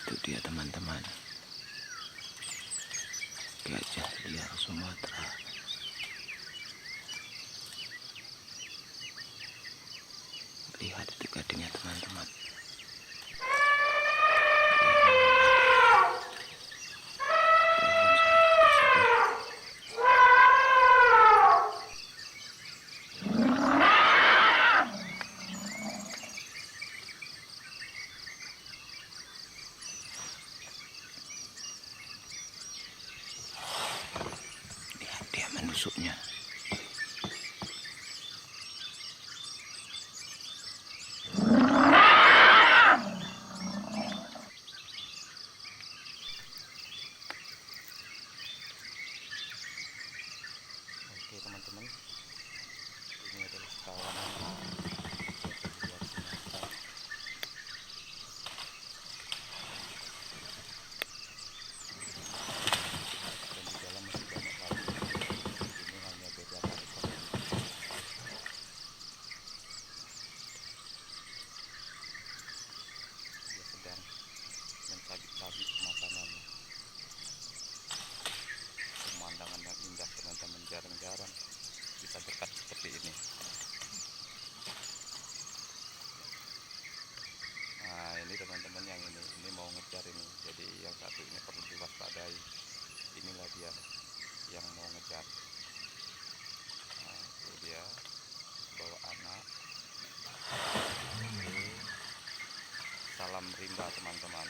Itu dia teman-teman, gajah liar Sumatera. Lihat itu gadingnya teman-teman. Lihat dia menusuknya. Oke teman-teman, ini adalah kawanan gajah liar Sumatera. Dan di dalam masih banyak lagi. Ini hanya beberapa ekor yang ditangkap. Dia sedang mencabik-cabik makanannya. Pemandangan yang indah teman-teman, jarang-jarang bisa dekat seperti ini. Nah ini teman-teman, yang ini mau ngejar ini, jadi yang satu ini perlu diwaspadai. Inilah dia yang mau ngejar. Nah itu dia bawa anak. Oke, salam rimba teman-teman.